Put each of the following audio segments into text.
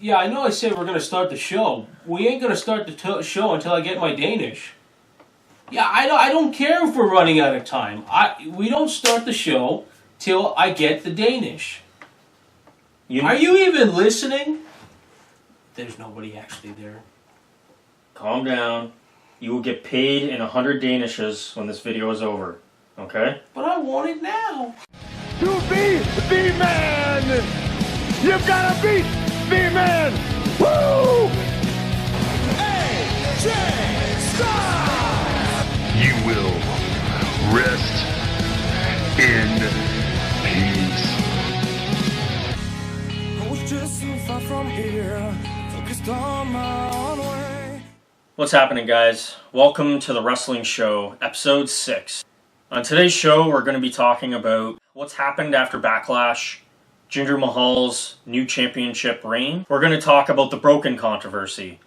Yeah, I know I said we're going to start the show. We ain't going to start the show until I get my Danish. Yeah, I don't care if we're running out of time. We don't start the show till I get the Danish. Are you even listening? There's nobody actually there. Calm down. You will get paid in 100 Danishes when this video is over. Okay? But I want it now. To be the man! You've got to beat the man! Woo! AJ Styles! You will rest in peace. I was just so far from here, focused on my own way. What's happening, guys? Welcome to the Wrestling Show, Episode 6. On today's show, we're going to be talking about what's happened after Backlash, Jinder Mahal's new championship reign. We're going to talk about the Broken controversy,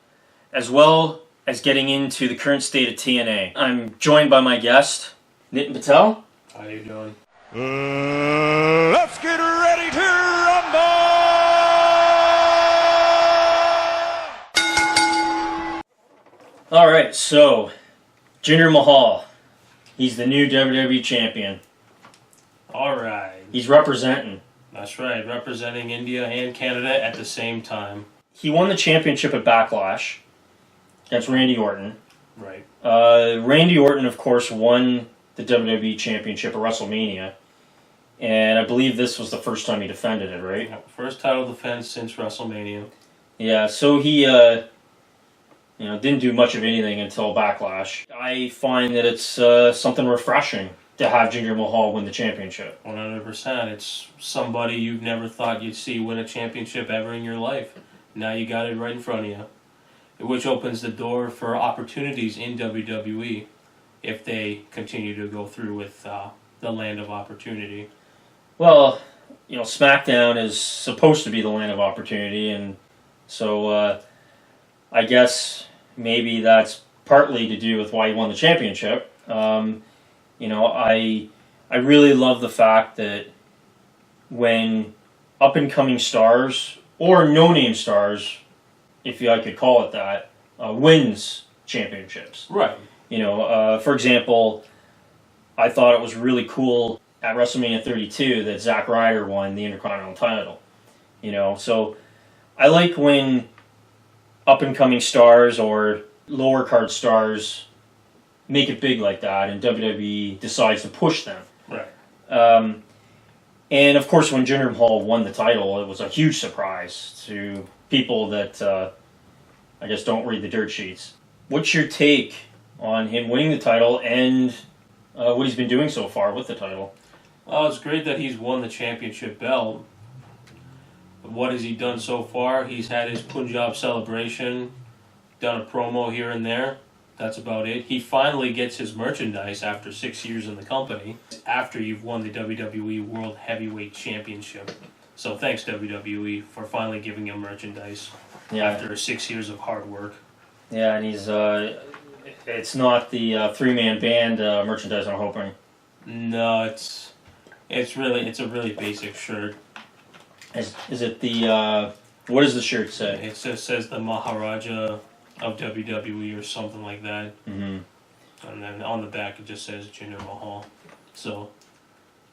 as well as getting into the current state of TNA. I'm joined by my guest, Nitin Patel. How you doing? Let's get ready to rumble! Alright, so, Jinder Mahal. He's the new WWE champion. Alright. He's representing. That's right, representing India and Canada at the same time. He won the championship at Backlash against Randy Orton. Right. Randy Orton, of course, won the WWE championship at WrestleMania. And I believe this was the first time he defended it, right? First title defense since WrestleMania. Yeah, so he didn't do much of anything until Backlash. I find that it's something refreshing to have Jinder Mahal win the championship. 100%. It's somebody you've never thought you'd see win a championship ever in your life. Now you got it right in front of you. Which opens the door for opportunities in WWE if they continue to go through with the land of opportunity. Well, SmackDown is supposed to be the land of opportunity, and so I guess maybe that's partly to do with why he won the championship. I really love the fact that when up-and-coming stars, or no-name stars, if I could call it that, wins championships. Right. For example, I thought it was really cool at WrestleMania 32 that Zack Ryder won the Intercontinental title. So I like when up-and-coming stars or lower-card stars make it big like that, and WWE decides to push them. Right. And of course, when Jinder Mahal won the title, it was a huge surprise to people that I guess don't read the dirt sheets. What's your take on him winning the title and what he's been doing so far with the title? Oh, it's great that he's won the championship belt. What has he done so far? He's had his Punjab celebration, done a promo here and there. That's about it. He finally gets his merchandise after 6 years in the company, after you've won the WWE World Heavyweight Championship. So thanks, WWE, for finally giving him merchandise after 6 years of hard work. Yeah, and he's it's not the three-man band merchandise, I'm hoping. No, it's a really basic shirt. Is it the what does the shirt say? It just says the Maharaja of WWE or something like that. Mm-hmm. And then on the back it just says Jinder Mahal. So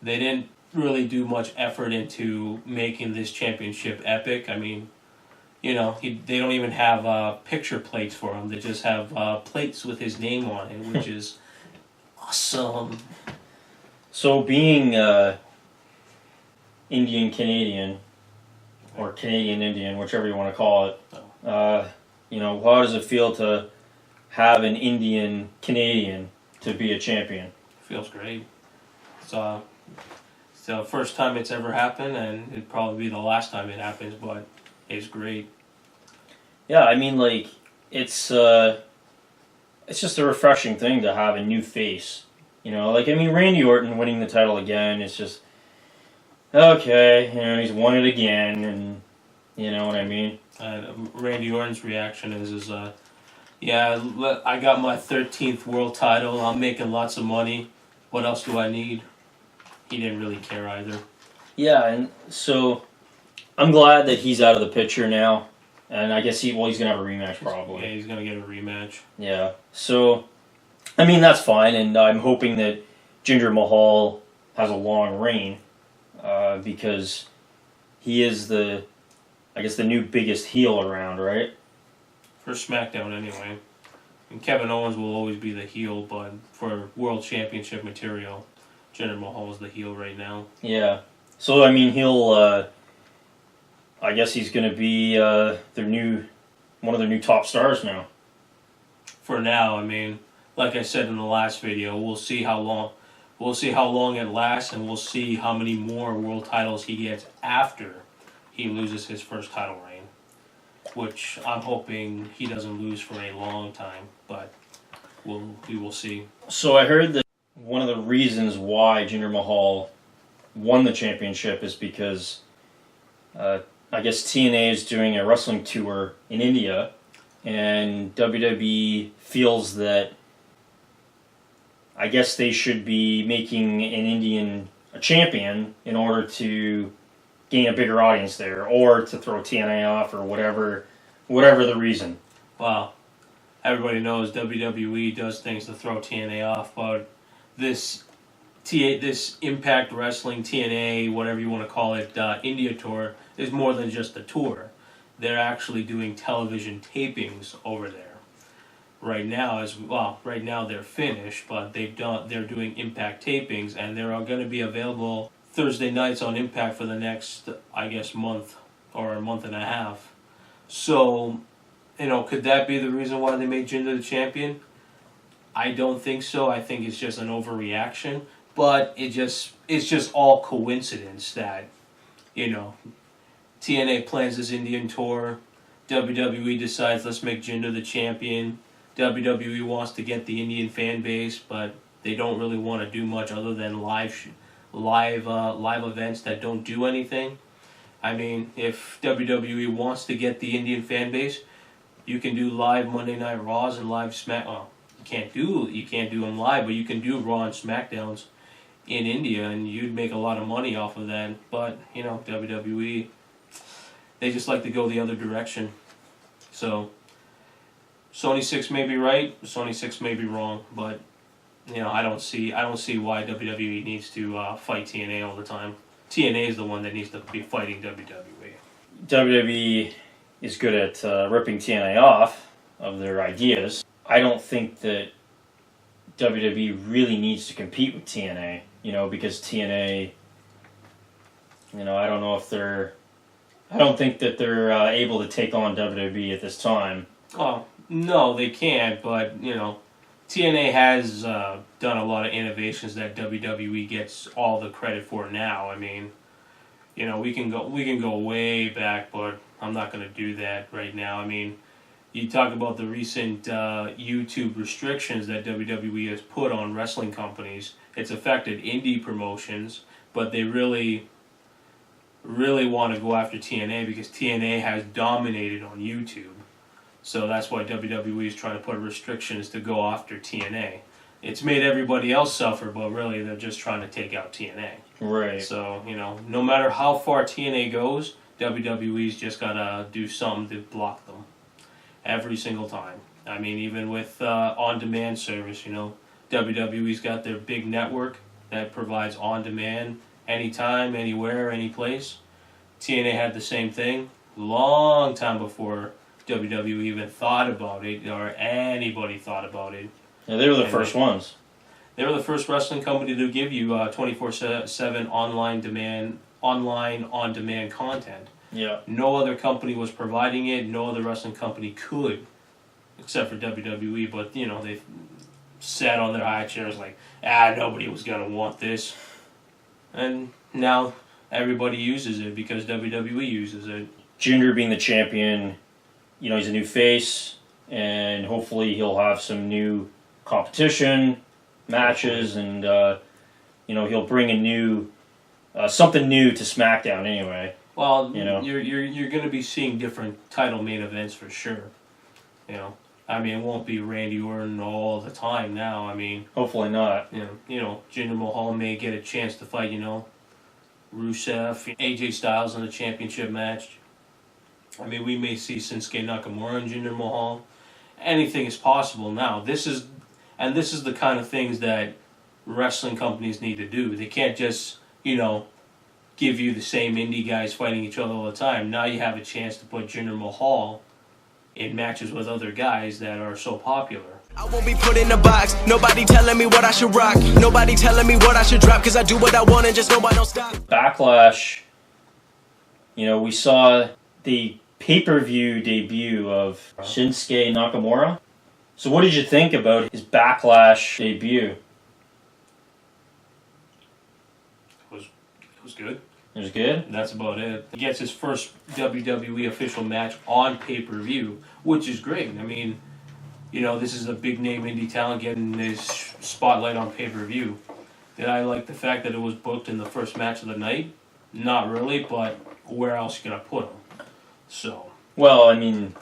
they didn't really do much effort into making this championship epic. I mean, they don't even have picture plates for him. They just have plates with his name on it, which is awesome. So being Indian-Canadian, or Canadian-Indian, whichever you want to call it, how does it feel to have an Indian-Canadian to be a champion? Feels great. It's the first time it's ever happened, and it'd probably be the last time it happens, but it's great. Yeah, I mean, it's just a refreshing thing to have a new face. Randy Orton winning the title again, it's just, okay, he's won it again, and you know what I mean? Randy Orton's reaction is I got my 13th world title, I'm making lots of money, what else do I need? He didn't really care either. Yeah, and so I'm glad that he's out of the picture now. And I guess he's going to have a rematch probably. Yeah, he's going to get a rematch. Yeah. So, I mean, that's fine, and I'm hoping that Jinder Mahal has a long reign because he is the new biggest heel around, right? For SmackDown, anyway. And Kevin Owens will always be the heel, but for World Championship material, Jinder Mahal is the heel right now. Yeah. So, I mean, he'll... I guess he's going to be one of their new top stars now. For now, I mean, like I said in the last video, we'll see how long it lasts, and we'll see how many more world titles he gets after he loses his first title reign, which I'm hoping he doesn't lose for a long time, but we will see. So I heard that one of the reasons why Jinder Mahal won the championship is because I guess TNA is doing a wrestling tour in India, and WWE feels that I guess they should be making an Indian a champion in order to gain a bigger audience there, or to throw TNA off, or whatever the reason. Well, everybody knows WWE does things to throw TNA off, but this Impact Wrestling, TNA, whatever you want to call it, India tour is more than just a tour. They're actually doing television tapings over there. Right now, right now they're finished, but they're doing Impact tapings, and they're going to be available Thursday nights on Impact for the next, I guess, month or a month and a half. So, could that be the reason why they made Jinder the champion? I don't think so. I think it's just an overreaction. But it's just all coincidence that, TNA plans this Indian tour, WWE decides let's make Jinder the champion, WWE wants to get the Indian fan base, but they don't really want to do much other than live events that don't do anything. I mean, if WWE wants to get the Indian fan base, you can do live Monday Night Raws and live Smack. Oh, you can't do them live, but you can do Raw and SmackDowns in India, and you'd make a lot of money off of that. But WWE, they just like to go the other direction. So Sony 6 may be right, Sony 6 may be wrong, but I don't see why WWE needs to fight TNA all the time. TNA is the one that needs to be fighting WWE. WWE is good at ripping TNA off of their ideas. I don't think that WWE really needs to compete with TNA, because TNA, I don't think that they're able to take on WWE at this time. Oh, no, they can't, but, TNA has done a lot of innovations that WWE gets all the credit for now. I mean, we can go way back, but I'm not going to do that right now. I mean, you talk about the recent YouTube restrictions that WWE has put on wrestling companies. It's affected indie promotions, but they really want to go after TNA because TNA has dominated on YouTube. So that's why WWE is trying to put restrictions to go after TNA. It's made everybody else suffer, but really they're just trying to take out TNA. Right. So, no matter how far TNA goes, WWE's just got to do something to block them. Every single time. I mean, even with on-demand service, WWE's got their big network that provides on-demand anytime, anywhere, any place. TNA had the same thing long time before WWE even thought about it or anybody thought about it. Yeah, they were the first ones. They were the first wrestling company to give you 24/7 online on-demand content. Yeah. No other company was providing it. No other wrestling company could, except for WWE. But they sat on their high chairs like, nobody was gonna want this, and now everybody uses it because WWE uses it. Jinder being the champion, he's a new face, and hopefully he'll have some new competition matches, and he'll bring a new something new to SmackDown anyway. Well, you're going to be seeing different title main events for sure. I mean, it won't be Randy Orton all the time now. I mean, hopefully not. Jinder Mahal may get a chance to fight, Rusev, AJ Styles in a championship match. I mean, we may see Shinsuke Nakamura and Jinder Mahal. Anything is possible now. This is the kind of things that wrestling companies need to do. They can't just, give you the same indie guys fighting each other all the time. Now you have a chance to put Jinder Mahal in matches with other guys that are so popular. I won't be put in a box. Nobody telling me what I should rock. Nobody telling me what I should drop, because I do what I want and just know I don't stop. Backlash, we saw the pay-per-view debut of Shinsuke Nakamura. So what did you think about his Backlash debut? It was good. It was good? That's about it. He gets his first WWE official match on pay-per-view, which is great. I mean, this is a big-name indie talent getting his spotlight on pay-per-view. Did I like the fact that it was booked in the first match of the night? Not really, but where else you going to put him? So. Well, I mean,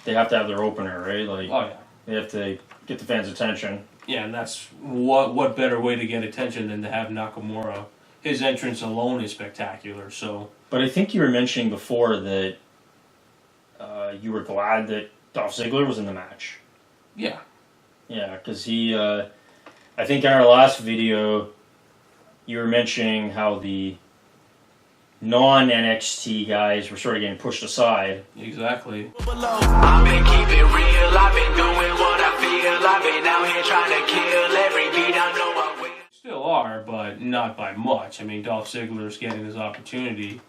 they have to have their opener, right? Like, oh, yeah. They have to get the fans' attention. Yeah, and that's what better way to get attention than to have Nakamura. His entrance alone is spectacular, so. But I think you were mentioning before that you were glad that Dolph Ziggler was in the match. Yeah. Yeah, because he, I think in our last video, you were mentioning how the non-NXT guys were sort of getting pushed aside. Exactly. I've been keeping real, I've been doing what I feel, I've been out here trying to kill every beat, I know I will. Still are, but not by much. I mean, Dolph Ziggler's getting his opportunity.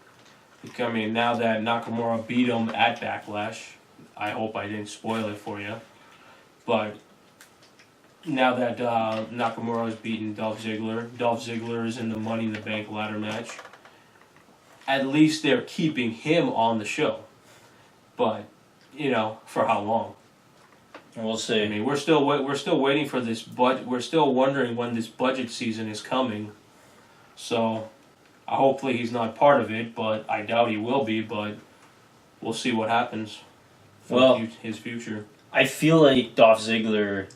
I mean, now that Nakamura beat him at Backlash, I hope I didn't spoil it for you, but now that Nakamura has beaten Dolph Ziggler is in the Money in the Bank ladder match. At least they're keeping him on the show, but for how long? We'll see. I mean, we're still waiting for this, but we're still wondering when this budget season is coming. So, hopefully he's not part of it, but I doubt he will be. But we'll see what happens. For his future. I feel like Dolph Ziggler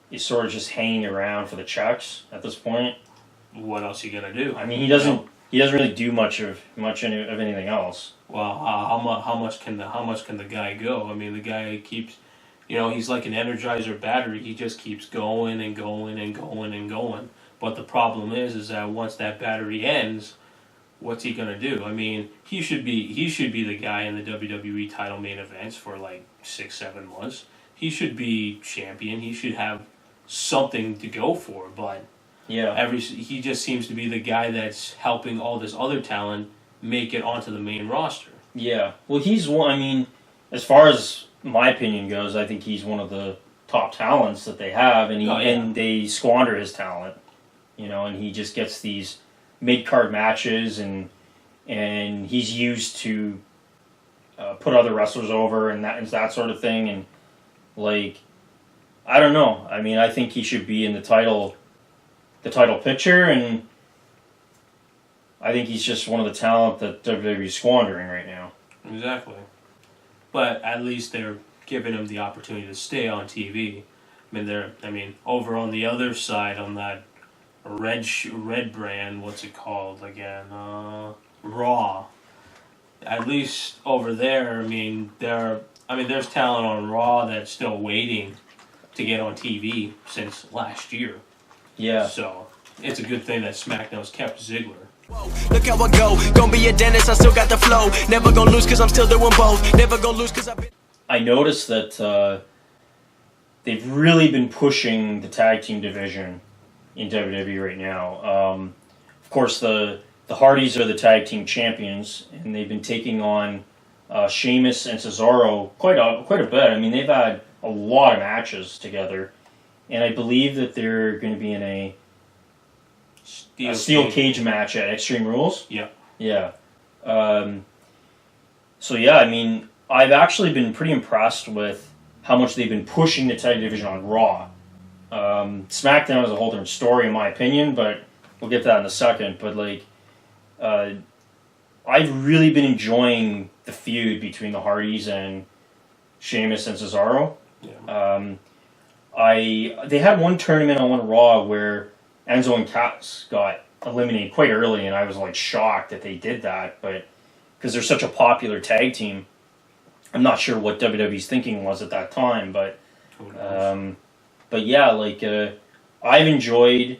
is sort of just hanging around for the checks at this point. What else are you gonna do? I mean, he doesn't really do much of anything else. Well, how much can the guy go? I mean, the guy keeps, he's like an Energizer battery. He just keeps going and going and going and going. But the problem is that once that battery ends, what's he gonna do? I mean, he should be the guy in the WWE title main events for like 6-7 months. He should be champion. He should have something to go for. But he just seems to be the guy that's helping all this other talent make it onto the main roster. Yeah. Well, he's one. I mean, as far as my opinion goes, I think he's one of the top talents that they have, and and they squander his talent. And he just gets these mid-card matches, and he's used to put other wrestlers over and that sort of thing. And I don't know. I mean, I think he should be in the title picture, and I think he's just one of the talent that WWE is squandering right now. Exactly. But at least they're giving him the opportunity to stay on TV. I mean, over on the other side, on that red brand, what's it called again? Raw. At least over there, there's talent on Raw that's still waiting to get on TV since last year. Yeah. So it's a good thing that SmackDown's kept Ziggler. Look how I go, gonna be a dentist, I still got the flow. Never gonna lose cause I'm still doing both. Never gonna lose cause I've been... I noticed that they've really been pushing the tag team division in WWE right now. Of course, the Hardys are the tag team champions, and they've been taking on Sheamus and Cesaro quite a bit. I mean, they've had a lot of matches together, and I believe that they're going to be in a steel cage match at Extreme Rules. Yeah. Yeah. So yeah, I mean, I've actually been pretty impressed with how much they've been pushing the tag division on Raw. SmackDown is a whole different story, in my opinion, but we'll get to that in a second. But I've really been enjoying the feud between the Hardys and Sheamus and Cesaro. Yeah. They had one tournament on Raw where Enzo and Cass got eliminated quite early, and I was shocked that they did that. But because they're such a popular tag team. I'm not sure what WWE's thinking was at that time, but yeah, like I've enjoyed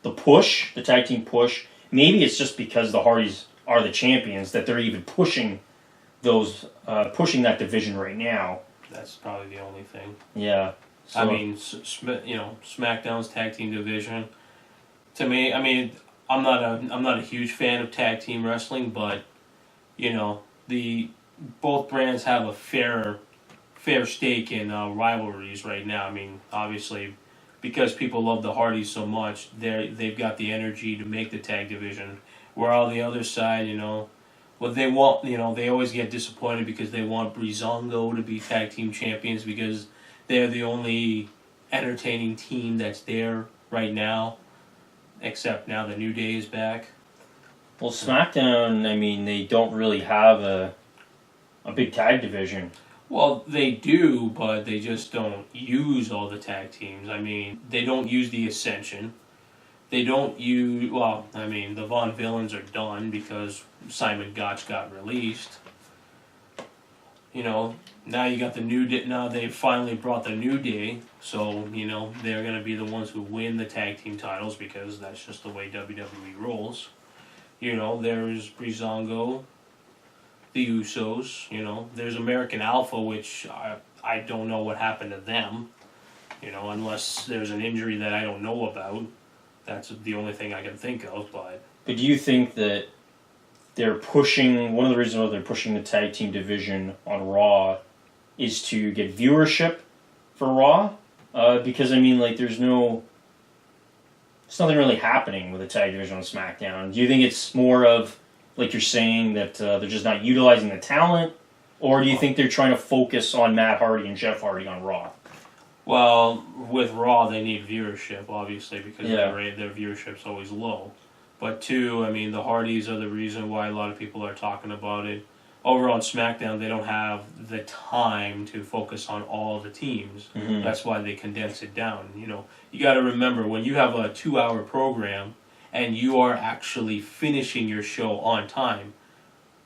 the push, the tag team push. Maybe it's just because the Hardys are the champions that they're even pushing pushing that division right now. That's probably the only thing. Yeah. So, I mean, SmackDown's tag team division. To me, I mean, I'm not a huge fan of tag team wrestling, but both brands have a fair stake in rivalries right now. I mean, obviously, because people love the Hardys so much, they've got the energy to make the tag division. Where on the other side, what they want, they always get disappointed because they want Breezango to be tag team champions because they're the only entertaining team that's there right now, except now the New Day is back. Well, SmackDown, I mean, they don't really have a big tag division. Well, they do, but they just don't use all the tag teams. I mean, they don't use the Ascension. They don't use, the Von Villains are done because Simon Gotch got released. Now you got the New Day. Now they've finally brought the New Day, so they're gonna be the ones who win the tag team titles because that's just the way WWE rolls. There's Breezango, the Usos. There's American Alpha, which I don't know what happened to them. Unless there's an injury that I don't know about. That's the only thing I can think of. But do you think that they're pushing, one of the reasons why they're pushing the tag team division on Raw is to get viewership for Raw? Because, I mean, like, there's nothing really happening with the tag division on SmackDown. Do you think it's more of, like you're saying, that they're just not utilizing the talent? Or do you think they're trying to focus on Matt Hardy and Jeff Hardy on Raw? Well, with Raw, they need viewership, obviously, because their viewership's always low. But two, I mean, the Hardys are the reason why a lot of people are talking about it. Over on SmackDown, they don't have the time to focus on all the teams. Mm-hmm. That's why they condense it down. You got to remember, when you have a 2-hour program and you are actually finishing your show on time,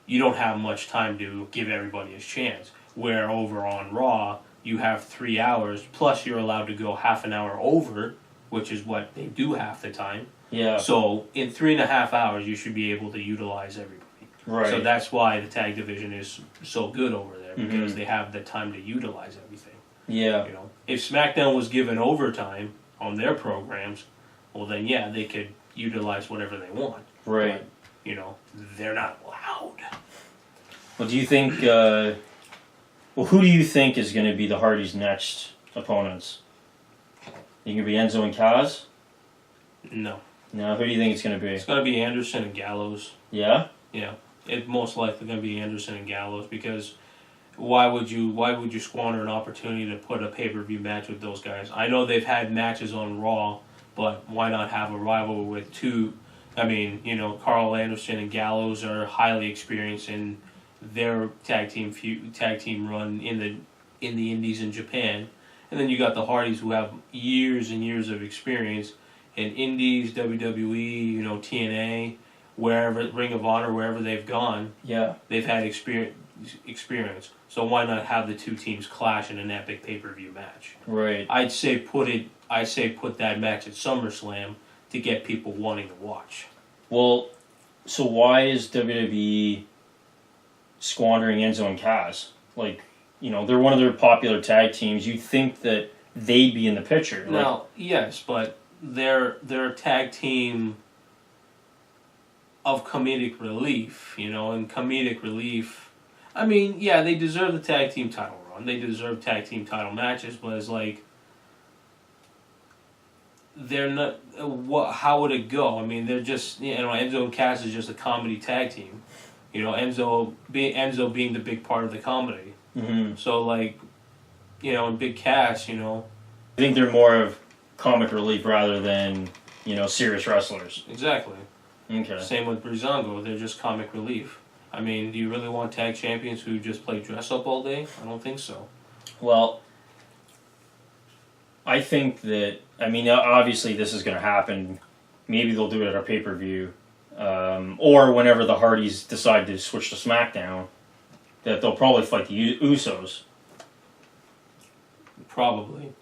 you don't have much time to give everybody a chance. Where over on Raw, you have 3 hours, plus you're allowed to go half an hour over, which is what they do half the time. Yeah. So in 3.5 hours, you should be able to utilize everybody. Right. So that's why the tag division is so good over there, because they have the time to utilize everything. Yeah. If SmackDown was given overtime on their programs, well then they could utilize whatever they want. Right. But, they're not allowed. Well, do you think? Who do you think is going to be the Hardys' next opponents? You going to be Enzo and Kaz? No. No. Who do you think it's going to be? It's going to be Anderson and Gallows. Yeah. Yeah. It's most likely going to be Anderson and Gallows because why would you squander an opportunity to put a pay-per-view match with those guys? I know they've had matches on Raw, but why not have a rival with two? I mean, Carl Anderson and Gallows are highly experienced in their tag team run in the Indies in Japan, and then you got the Hardys who have years and years of experience in Indies, WWE, TNA, wherever, Ring of Honor, wherever they've gone. Yeah, they've had experience. So why not have the two teams clash in an epic pay-per-view match? Right. I'd say put that match at SummerSlam to get people wanting to watch. Well, so why is WWE squandering Enzo and Kaz? Like, they're one of their popular tag teams. You'd think that they'd be in the picture. Now, yes, but they're a tag team of comedic relief, and comedic relief, I mean, they deserve the tag team title run. They deserve tag team title matches, but it's like, they're not, how would it go? I mean, they're just, Enzo and Cass is just a comedy tag team. Enzo being the big part of the comedy. Mm-hmm. So, like, in Big Cass, I think they're more of comic relief rather than, serious wrestlers. Exactly. Okay. Same with Breezango. They're just comic relief. I mean, do you really want tag champions who just play dress-up all day? I don't think so. Well, I think that, obviously this is going to happen. Maybe they'll do it at a pay-per-view. or whenever the Hardys decide to switch to SmackDown, that they'll probably fight the Usos. Probably.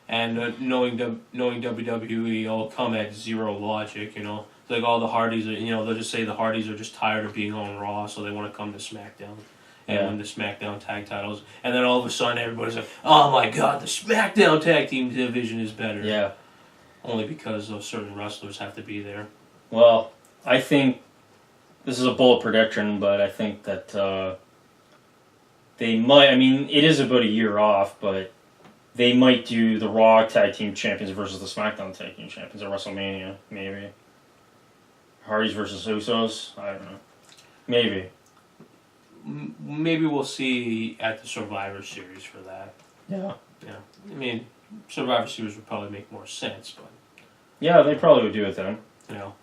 And knowing WWE, it'll come at zero logic, you know. It's like all the Hardys are, you know, they'll just say the Hardys are just tired of being on Raw, so they want to come to SmackDown and win the SmackDown tag titles. And then all of a sudden everybody's like, oh my god, the SmackDown tag team division is better. Yeah. Only because those certain wrestlers have to be there. Well, I think, this is a bold prediction, but I think that they might, I mean, it is about a year off, but they might do the Raw Tag Team Champions versus the SmackDown Tag Team Champions at WrestleMania, maybe. Hardys versus Usos? I don't know. Maybe. Maybe we'll see at the Survivor Series for that. Yeah. Yeah. I mean, Survivor Series would probably make more sense, but... Yeah, they probably would do it then. You know,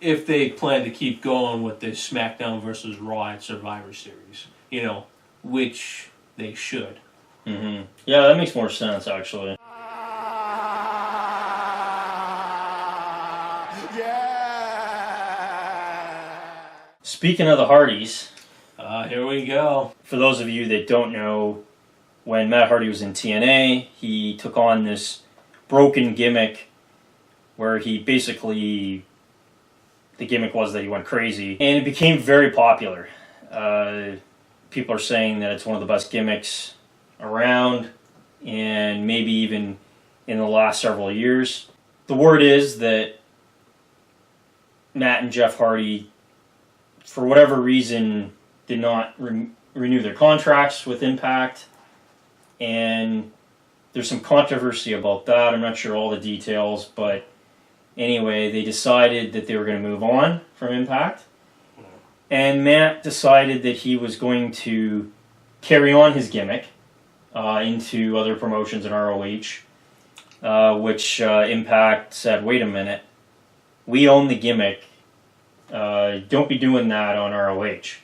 if they plan to keep going with this SmackDown versus Raw at Survivor Series, you know, which they should. Mm-hmm. Yeah, that makes more sense, actually. Speaking of the Hardys... here we go. For those of you that don't know, when Matt Hardy was in TNA, he took on this broken gimmick where he basically... The gimmick was that he went crazy, and it became very popular. People are saying that it's one of the best gimmicks around, and maybe even in the last several years. The word is that Matt and Jeff Hardy, for whatever reason, did not renew their contracts with Impact, and there's some controversy about that. I'm not sure all the details, but anyway, they decided that they were going to move on from Impact, and Matt decided that he was going to carry on his gimmick into other promotions in ROH, which Impact said, wait a minute, we own the gimmick, don't be doing that on ROH.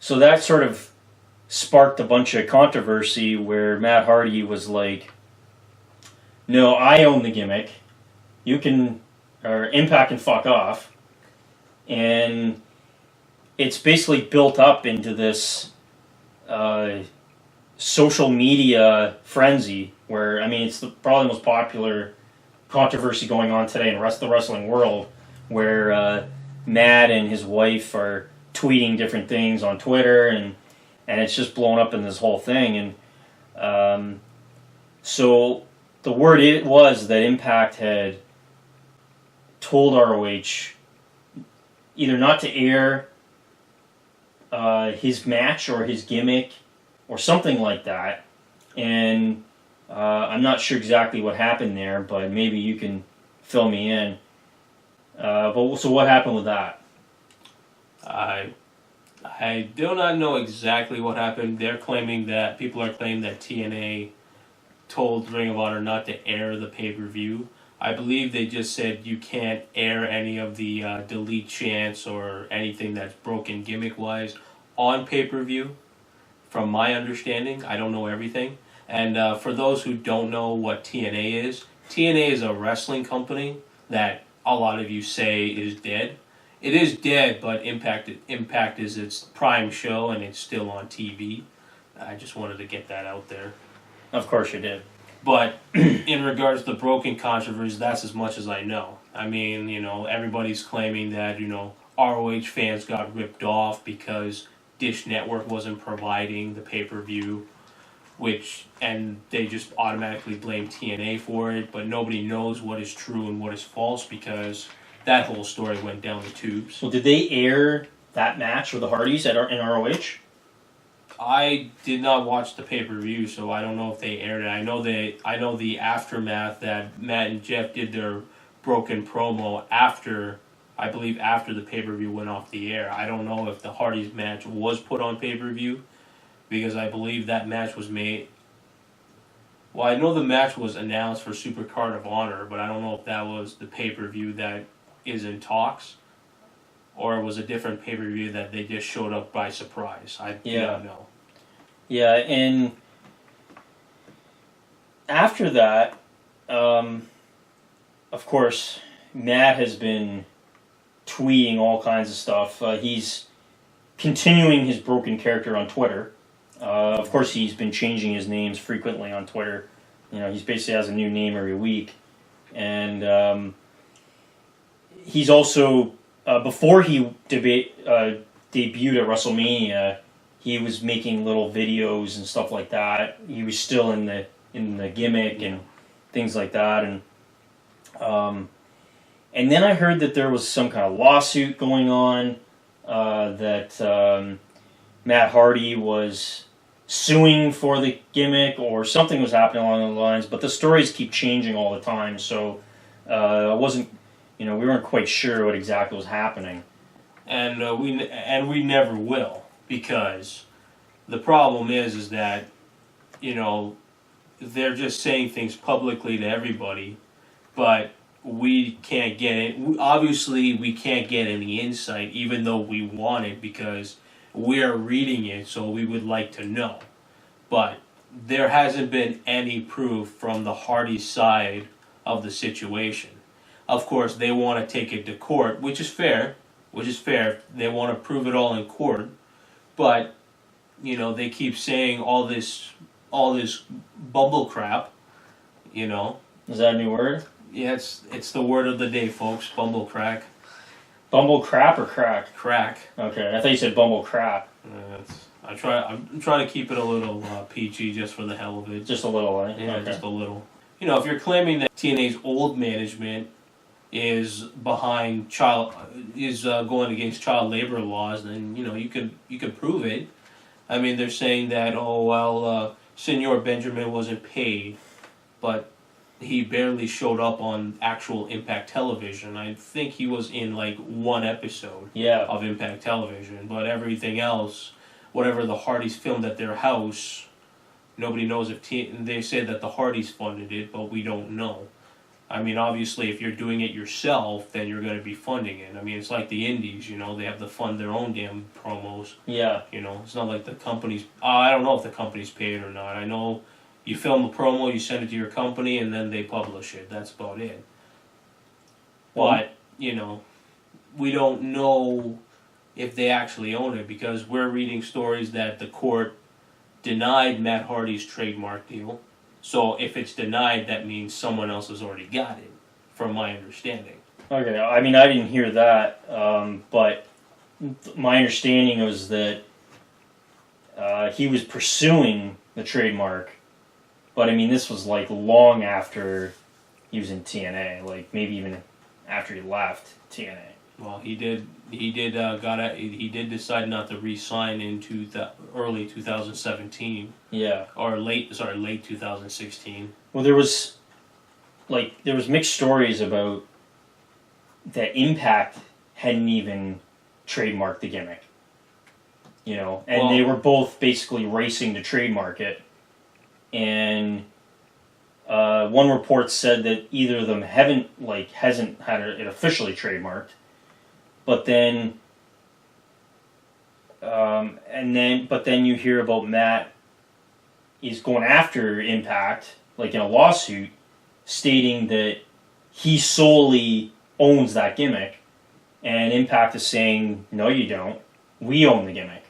So that sort of sparked a bunch of controversy where Matt Hardy was like, no, I own the gimmick, you can, or Impact can fuck off, and it's basically built up into this social media frenzy where, I mean, it's probably the most popular controversy going on today in the rest of the wrestling world, where Matt and his wife are tweeting different things on Twitter, and it's just blown up in this whole thing. And so the word was that Impact had told ROH either not to air his match or his gimmick or something like that, and I'm not sure exactly what happened there, but maybe you can fill me in. So what happened with that? I do not know exactly what happened. People are claiming that TNA told Ring of Honor not to air the pay-per-view. I believe they just said you can't air any of the delete chants or anything that's broken gimmick-wise on pay-per-view. From my understanding, I don't know everything. And for those who don't know what TNA is a wrestling company that a lot of you say is dead. It is dead, but Impact is its prime show, and it's still on TV. I just wanted to get that out there. Of course you did. But in regards to the broken controversy, that's as much as I know. I mean, you know, everybody's claiming that, you know, ROH fans got ripped off because Dish Network wasn't providing the pay-per-view, and they just automatically blame TNA for it, but nobody knows what is true and what is false because that whole story went down the tubes. Well, did they air that match with the Hardys in ROH? I did not watch the pay-per-view, so I don't know if they aired it. I know the aftermath that Matt and Jeff did their broken promo after the pay-per-view went off the air. I don't know if the Hardys match was put on pay-per-view, because I believe that match was made... Well, I know the match was announced for Super Card of Honor, but I don't know if that was the pay-per-view that is in talks, or it was a different pay-per-view that they just showed up by surprise. I don't know. Yeah, and after that, of course, Matt has been tweeting all kinds of stuff. He's continuing his broken character on Twitter. Of course, he's been changing his names frequently on Twitter. He basically has a new name every week. And he's also, before he debuted at WrestleMania, he was making little videos and stuff like that. He was still in the gimmick and things like that. And then I heard that there was some kind of lawsuit going on, that Matt Hardy was suing for the gimmick or something was happening along those lines. But the stories keep changing all the time, so I wasn't, we weren't quite sure what exactly was happening. And we never will, because the problem is that, they're just saying things publicly to everybody, but we can't get it. Obviously, we can't get any insight, even though we want it, because we're reading it, so we would like to know. But there hasn't been any proof from the Hardy side of the situation. Of course, they want to take it to court, which is fair. They want to prove it all in court, but they keep saying all this bumble crap. Is that a new word? Yeah, it's the word of the day, folks. Bumble crack. Bumble crap or crack? Crack. Okay, I thought you said bumble crap. I'm trying to keep it a little PG just for the hell of it. Just a little, eh? Yeah, Okay. just a little. If you're claiming that TNA's old management is going against child labor laws, then you could prove it. I mean, they're saying that Senor Benjamin wasn't paid, but he barely showed up on actual Impact Television. I think he was in like one episode of Impact Television, but everything else, whatever the Hardys filmed at their house, nobody knows if they say that the Hardys funded it, but we don't know. I mean, obviously, if you're doing it yourself, then you're going to be funding it. I mean, it's like the indies, they have to fund their own damn promos. Yeah. It's not like the company's... I don't know if the company's paid or not. I know you film a promo, you send it to your company, and then they publish it. That's about it. But, we don't know if they actually own it, because we're reading stories that the court denied Matt Hardy's trademark deal. So if it's denied, that means someone else has already got it, from my understanding. Okay, I mean, I didn't hear that, but my understanding was that he was pursuing the trademark, but I mean, this was like long after he was in TNA, like maybe even after he left TNA. Well, he did decide not to re-sign into the early 2017. Yeah. Or late 2016. Well, there was mixed stories about that Impact hadn't even trademarked the gimmick. And they were both basically racing to trademark it. And one report said that either of them hasn't had it officially trademarked. But then, but then you hear about Matt is going after Impact, like in a lawsuit, stating that he solely owns that gimmick, and Impact is saying, no, you don't. We own the gimmick.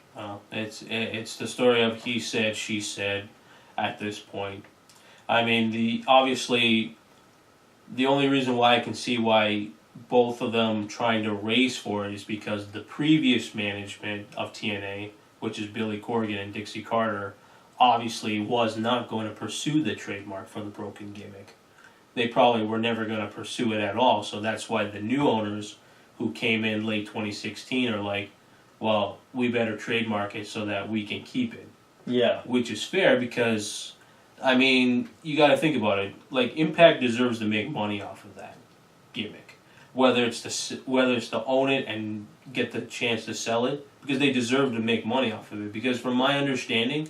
It's the story of he said, she said, at this point. I mean, obviously, the only reason why I can see why both of them trying to race for it is because the previous management of TNA, which is Billy Corgan and Dixie Carter, obviously was not going to pursue the trademark for the broken gimmick. They probably were never going to pursue it at all, so that's why the new owners who came in late 2016 are like, well, we better trademark it so that we can keep it. Yeah. Which is fair because, I mean, you got to think about it. Like, Impact deserves to make money off of that gimmick. Whether it's to own it and get the chance to sell it, because they deserve to make money off of it. Because from my understanding,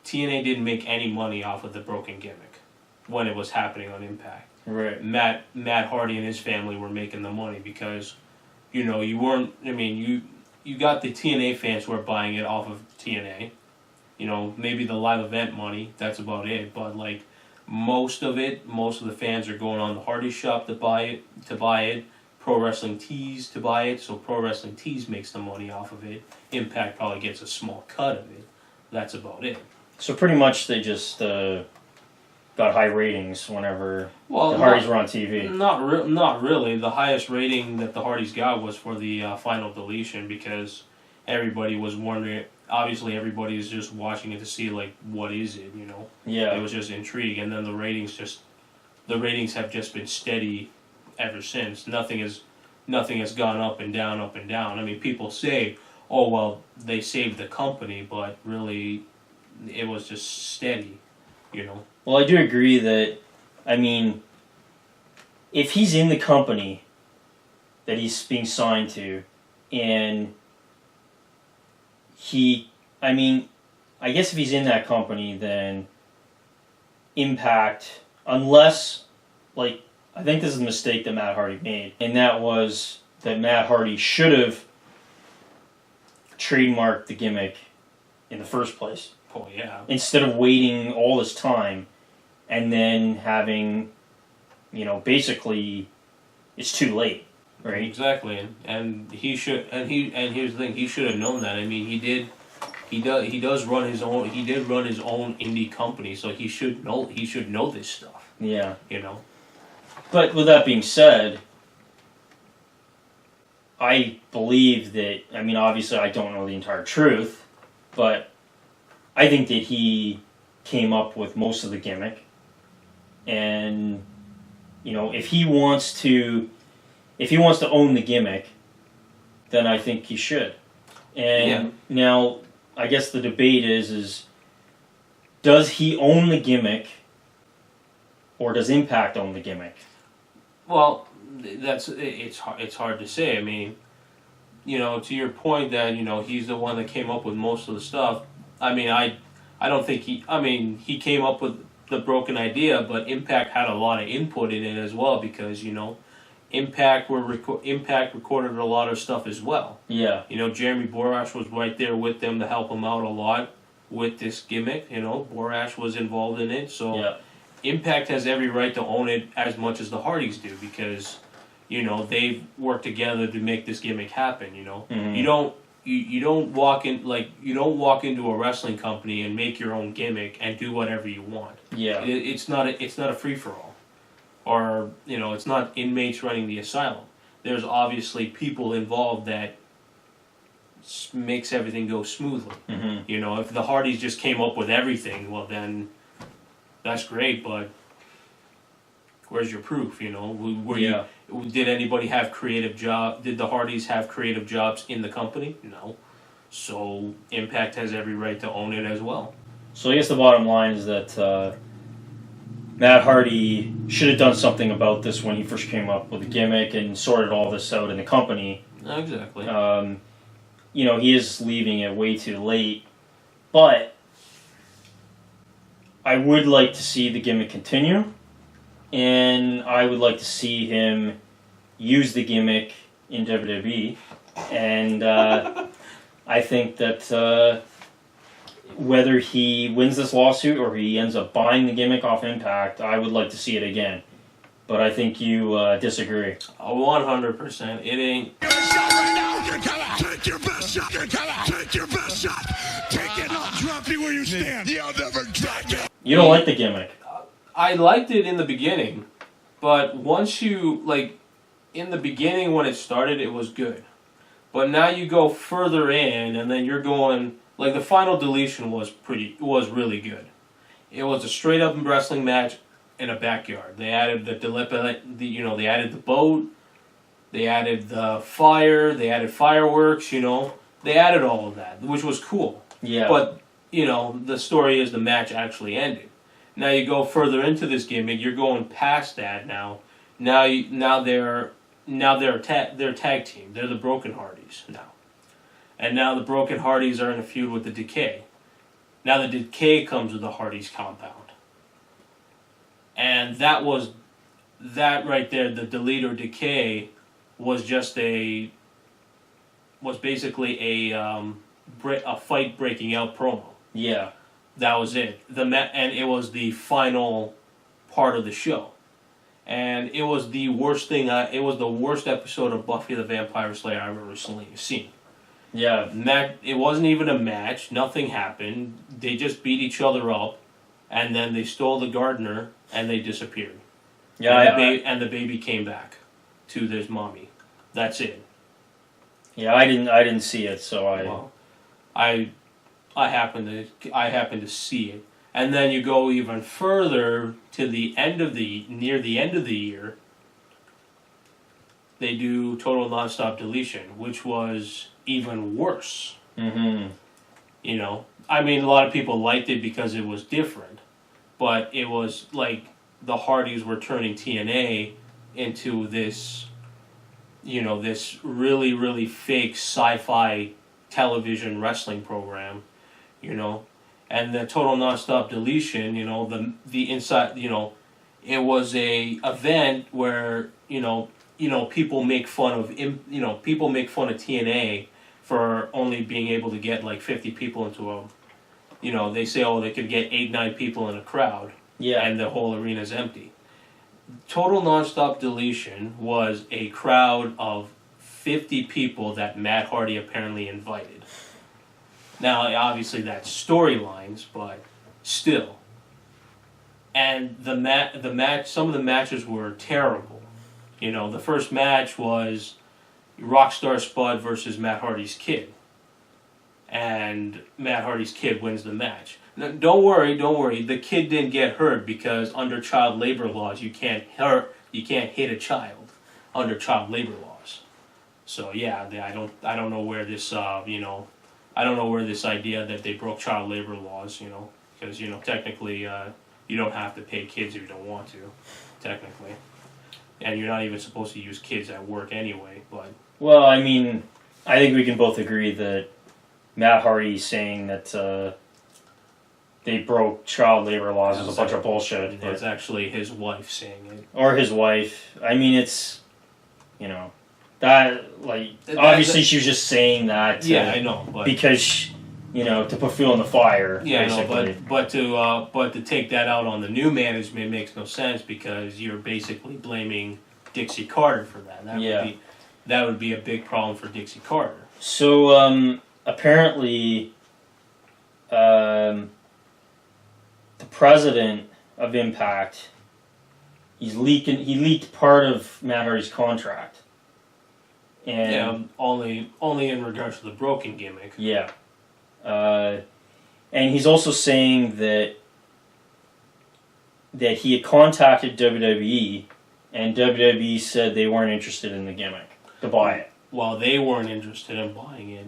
TNA didn't make any money off of the broken gimmick when it was happening on Impact. Right. Matt Hardy and his family were making the money because, you weren't. I mean, you got the TNA fans who are buying it off of TNA. Maybe the live event money. That's about it. But Most of the fans are going on the Hardy shop to buy it. Pro Wrestling Tees to buy it, so Pro Wrestling Tees makes the money off of it. Impact probably gets a small cut of it. That's about it. So pretty much they just got high ratings whenever the Hardys were on TV. Not really. The highest rating that the Hardys got was for the final deletion, because everybody was wondering. Obviously, everybody is just watching it to see, like, what is it, you know? Yeah. It was just intrigue, and then the ratings have just been steady ever since. Nothing has gone up and down, up and down. I mean, people say, oh, well, they saved the company, but really, it was just steady, you know? Well, I do agree that, I mean, if he's in the company that he's being signed to, and I guess if he's in that company, then Impact, unless, like, I think this is a mistake that Matt Hardy made, and that was that Matt Hardy should have trademarked the gimmick in the first place. Oh, yeah. Instead of waiting all this time and then having, basically, it's too late, right? Exactly, and he should, and here's the thing, he should have known that. I mean, he did run his own indie company, so he should know this stuff. Yeah. You know. But with that being said, I believe that, I mean, obviously I don't know the entire truth, but I think that he came up with most of the gimmick. And, if he wants to own the gimmick, then I think he should. And now, I guess the debate is does he own the gimmick, or does Impact own the gimmick? Well, it's hard to say. I mean, to your point that he's the one that came up with most of the stuff. I mean, I don't think he came up with the broken idea, but Impact had a lot of input in it as well, because Impact recorded a lot of stuff as well. Yeah. Jeremy Borash was right there with them to help him out a lot with this gimmick. Borash was involved in it, so. Yeah. Impact has every right to own it as much as the Hardys do, because, they've worked together to make this gimmick happen. Mm-hmm. You don't walk into a wrestling company and make your own gimmick and do whatever you want. Yeah, it's not a free for all, or it's not inmates running the asylum. There's obviously people involved that makes everything go smoothly. Mm-hmm. If the Hardys just came up with everything, well then. That's great, but where's your proof? Did anybody have creative job? Did the Hardys have creative jobs in the company? No. So Impact has every right to own it as well. So I guess the bottom line is that Matt Hardy should have done something about this when he first came up with the gimmick and sorted all this out in the company. Exactly. He is leaving it way too late, but I would like to see the gimmick continue, and I would like to see him use the gimmick in WWE, and I think that whether he wins this lawsuit or he ends up buying the gimmick off Impact, I would like to see it again. But I think you disagree. 100%. It ain't... Take your best shot. Take your best shot. Take it. I'll drop you where you stand. You'll never drop it. You don't like the gimmick? I liked it in the beginning, but once you, in the beginning when it started, it was good. But now you go further in, and then you're going, the final deletion was really good. It was a straight up wrestling match in a backyard. They added they added the boat, they added the fire, they added fireworks, they added all of that, which was cool. Yeah. But the story is the match actually ended. Now you go further into this gimmick, you're going past that now. Now they're a tag team. They're the Broken Hardys now. And now the Broken Hardys are in a feud with the Decay. Now the Decay comes with the Hardys compound. And that right there, the Delete or Decay was basically a fight breaking out promo. Yeah. That was it. And it was the final part of the show. And it was the worst thing. It was the worst episode of Buffy the Vampire Slayer I've ever seen. Yeah. It wasn't even a match. Nothing happened. They just beat each other up, and then they stole the gardener, and they disappeared. Yeah. And the baby came back to his mommy. That's it. Yeah, I didn't see it, so I happened to see it. And then you go even further to near the end of the year, they do Total Nonstop Deletion, which was even worse. Mm-hmm. You know, I mean, a lot of people liked it because it was different, but it was like the Hardys were turning TNA into this, this really, really fake sci-fi television wrestling program, and the Total Nonstop Deletion, the inside, it was a event where, people make fun of TNA for only being able to get like 50 people into they say, they could get 8-9 people in a crowd. Yeah. And the whole arena's empty. Total Nonstop Deletion was a crowd of 50 people that Matt Hardy apparently invited. Now, obviously that's storylines, but still. And some of the matches were terrible. The first match was Rockstar Spud versus Matt Hardy's kid. And Matt Hardy's kid wins the match. Now, don't worry. The kid didn't get hurt because under child labor laws, you can't hit a child under child labor laws. So yeah, I don't know where this I don't know where this idea that they broke child labor laws, because technically you don't have to pay kids if you don't want to, technically, and you're not even supposed to use kids at work anyway. But well, I mean, I think we can both agree that Matt Hardy saying that they broke child labor laws is a bunch of bullshit. It's actually his wife saying it. Or his wife. I mean, it's, that, obviously she was just saying that. Yeah, I know. But because, to put fuel in the fire. Yeah, basically. I know, but to take that out on the new management makes no sense because you're basically blaming Dixie Carter for that. That would be a big problem for Dixie Carter. So, apparently, the president of Impact, he leaked part of Matt Hardy's contract. And only in regards to the broken gimmick. Yeah. And he's also saying that he had contacted WWE, and WWE said they weren't interested in the gimmick, to buy it. Well, they weren't interested in buying it,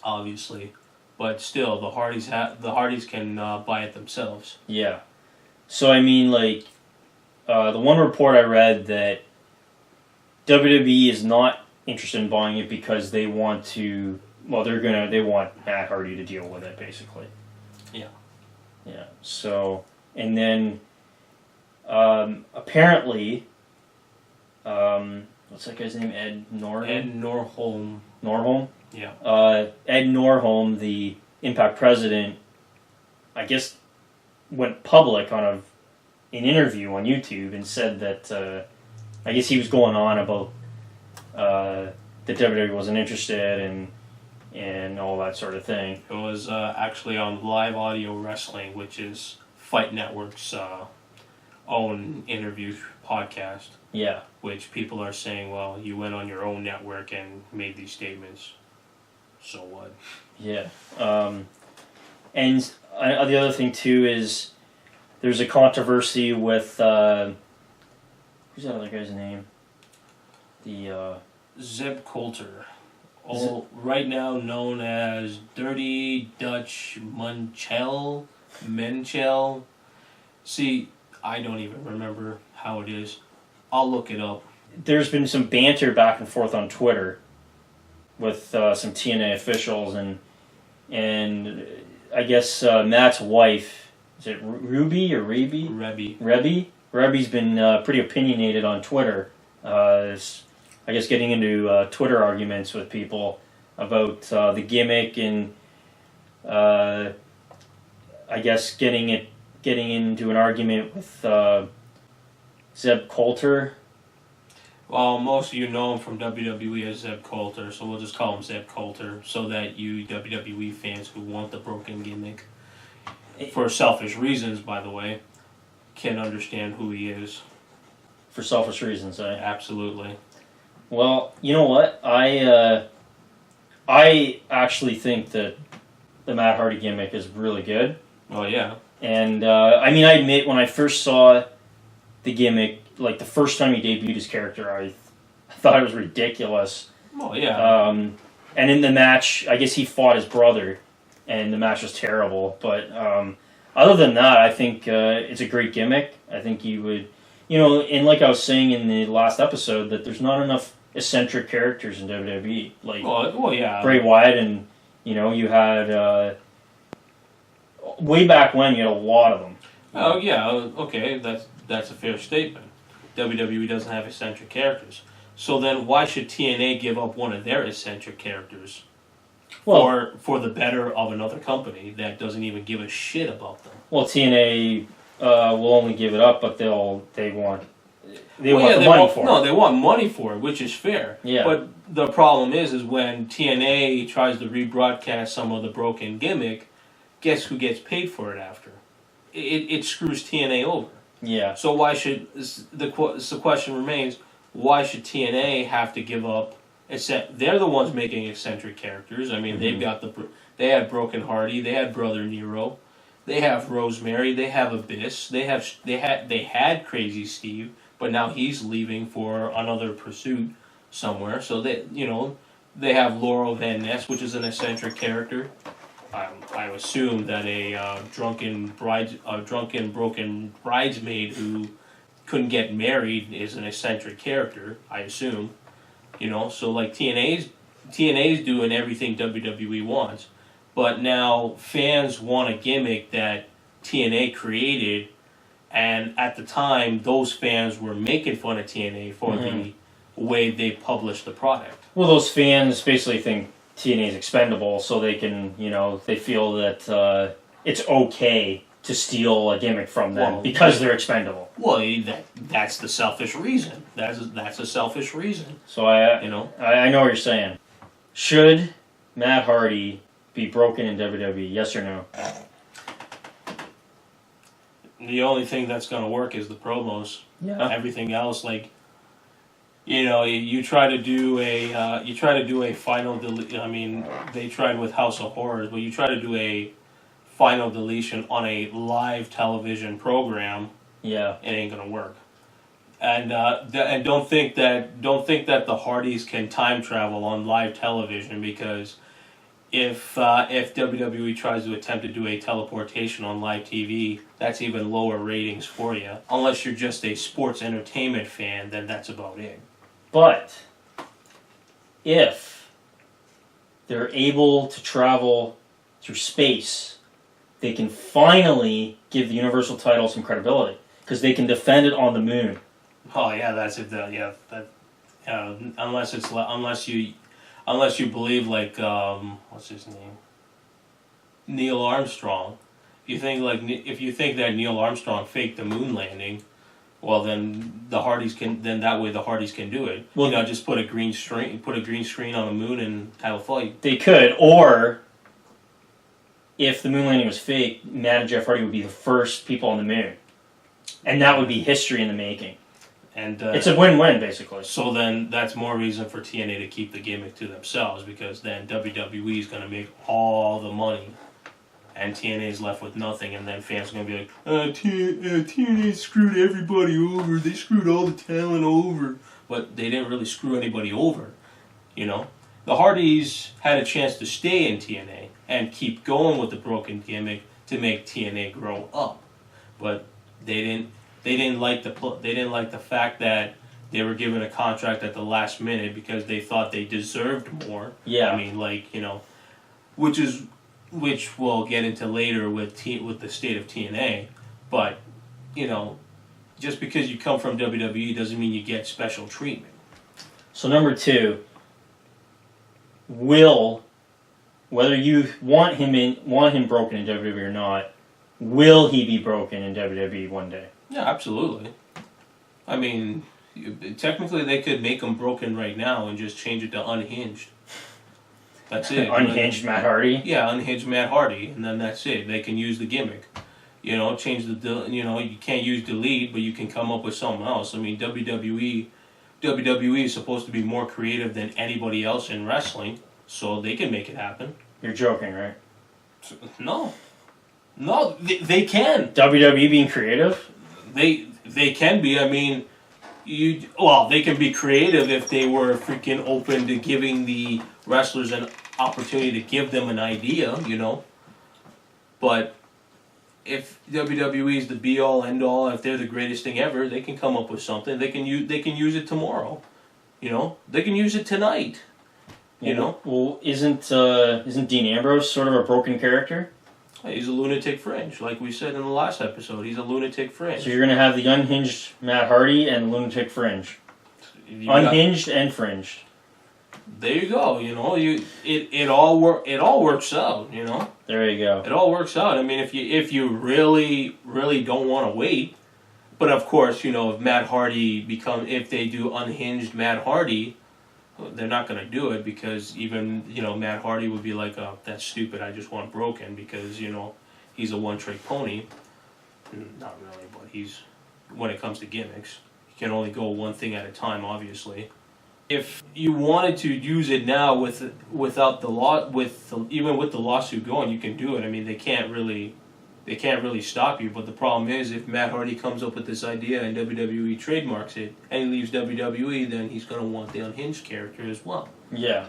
obviously. But still, the Hardys can buy it themselves. Yeah. So, I mean, the one report I read that WWE is not interested in buying it because they want to... Well, they want Matt Hardy to deal with it, basically. Yeah. Yeah. So, and then, apparently, what's that guy's name? Ed Norholm? Ed Norholm. Norholm? Yeah. Ed Norholm, the Impact president, I guess, went public on an interview on YouTube and said that, I guess he was going on about that WWE wasn't interested and all that sort of thing. It was actually on Live Audio Wrestling, which is Fight Network's own interview podcast. Yeah. Which people are saying, well, you went on your own network and made these statements. So what? Yeah. And the other thing, too, is there's a controversy with... who's that other guy's name? Zeb Coulter. Right now known as Dirty Dutch Menchel. See, I don't even remember how it is. I'll look it up. There's been some banter back and forth on Twitter with some TNA officials, and I guess Matt's wife, is it Ruby or Reby? Rebby. Rebby's been pretty opinionated on Twitter. I guess getting into Twitter arguments with people about the gimmick and I guess getting it getting into an argument with Zeb Coulter. Well, most of you know him from WWE as Zeb Coulter, so we'll just call him Zeb Coulter, so that you WWE fans who want the broken gimmick, for selfish reasons, by the way, can understand who he is. For selfish reasons, Absolutely. Well, you know what? I actually think that the Matt Hardy gimmick is really good. Oh, yeah. And, I admit, when I first saw the gimmick, like, the first time he debuted his character, I thought it was ridiculous. Oh, yeah. And in the match, I guess he fought his brother, and the match was terrible. But other than that, I think it's a great gimmick. I think you would... and like I was saying in the last episode, that there's not enough eccentric characters in WWE. Like, well, yeah. Bray Wyatt, and, you had... way back when, you had a lot of them. Oh, yeah, okay, that's a fair statement. WWE doesn't have eccentric characters. So then why should TNA give up one of their eccentric characters for the better of another company that doesn't even give a shit about them? Well, TNA will only give it up, but they want the money for it. No, they want money for it, which is fair. Yeah. But the problem is when TNA tries to rebroadcast some of the broken gimmick, guess who gets paid for it after? It screws TNA over. Yeah. So why should the question remains? Why should TNA have to give up? They're the ones making eccentric characters. They had Broken Hardy, they had Brother Nero, they have Rosemary, they have Abyss, they had Crazy Steve, but now he's leaving for another pursuit somewhere. So they have Laurel Van Ness, which is an eccentric character. I assume that a drunken broken bridesmaid who couldn't get married is an eccentric character. I assume, So like TNA's doing everything WWE wants, but now fans want a gimmick that TNA created, and at the time those fans were making fun of TNA for the way they published the product. Well, those fans basically think TNA is expendable, so they can, they feel that it's okay to steal a gimmick from them because they're expendable. Well, that's the selfish reason. That's a selfish reason. So I know what you're saying. Should Matt Hardy be broken in WWE? Yes or no? The only thing that's going to work is the promos. Yeah. Everything else, like, you try to do a final deletion. They tried with House of Horrors, but you try to do a final deletion on a live television program. Yeah, it ain't gonna work. And don't think that the Hardys can time travel on live television, because if WWE tries to attempt to do a teleportation on live TV, that's even lower ratings for you. Unless you're just a sports entertainment fan, then that's about it. But if they're able to travel through space, they can finally give the Universal title some credibility, because they can defend it on the moon. Oh yeah, that's it. Unless you believe like what's his name, Neil Armstrong. If you think that Neil Armstrong faked the moon landing, well then the Hardys can do it. Well, just put a green screen on the moon and have a fight. They could, or if the moon landing was fake, Matt and Jeff Hardy would be the first people on the moon, and that would be history in the making. And it's a win-win, basically. So then that's more reason for TNA to keep the gimmick to themselves, because then WWE is going to make all the money, and TNA is left with nothing, and then fans are going to be like, TNA screwed everybody over. They screwed all the talent over. But they didn't really screw anybody over, The Hardys had a chance to stay in TNA and keep going with the broken gimmick to make TNA grow up, but they didn't like the fact that they were given a contract at the last minute because they thought they deserved more. Yeah. Which we'll get into later with the state of TNA, but just because you come from WWE doesn't mean you get special treatment. So number 2, whether you want him broken in WWE or not, will he be broken in WWE one day? Yeah, absolutely. I mean, technically they could make him broken right now and just change it to unhinged. That's it. Unhinged Matt Hardy? Yeah, unhinged Matt Hardy, and then that's it. They can use the gimmick. You know, change you can't use delete, but you can come up with something else. I mean, WWE is supposed to be more creative than anybody else in wrestling, so they can make it happen. You're joking, right? No, they can. WWE being creative? They can be. I mean, they can be creative if they were freaking open to giving the wrestlers an opportunity to give them an idea, you know. But if WWE is the be all end all, if they're the greatest thing ever, they can come up with something. They can use it tomorrow, you know. They can use it tonight, you know. Well, isn't Dean Ambrose sort of a broken character? He's a lunatic fringe, like we said in the last episode. He's a lunatic fringe. So you're going to have the unhinged Matt Hardy and lunatic fringe. Unhinged and fringed. There you go. You know, it all works out. You know. There you go. It all works out. I mean, if you really don't want to wait, but of course, you know, if they do unhinged Matt Hardy, they're not going to do it because even, you know, Matt Hardy would be like, oh, that's stupid. I just want broken because, you know, he's a one-trick pony. Not really, but when it comes to gimmicks, you can only go one thing at a time, obviously. If you wanted to use it now even with the lawsuit going, you can do it. I mean, they can't really stop you. But the problem is, if Matt Hardy comes up with this idea and WWE trademarks it and he leaves WWE, then he's going to want the unhinged character as well. Yeah.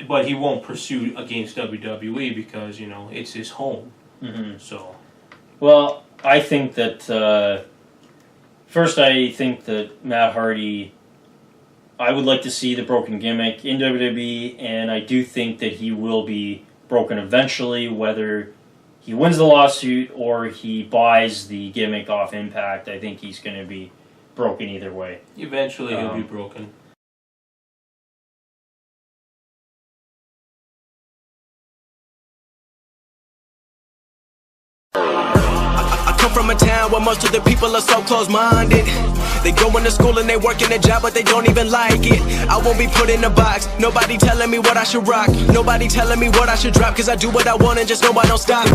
But he won't pursue against WWE because, you know, it's his home. Mm-hmm. So. Well, I think that first, I think that Matt Hardy. I would like to see the broken gimmick in WWE, and I do think that he will be broken eventually, whether he wins the lawsuit or he buys the gimmick off Impact. I think he's going to be broken either way. Eventually he'll be broken. From a town where most of the people are so close-minded. They go into school and they work in a job, but they don't even like it. I won't be put in a box. Nobody telling me what I should rock. Nobody telling me what I should drop, cause I do what I want and just know I don't stop.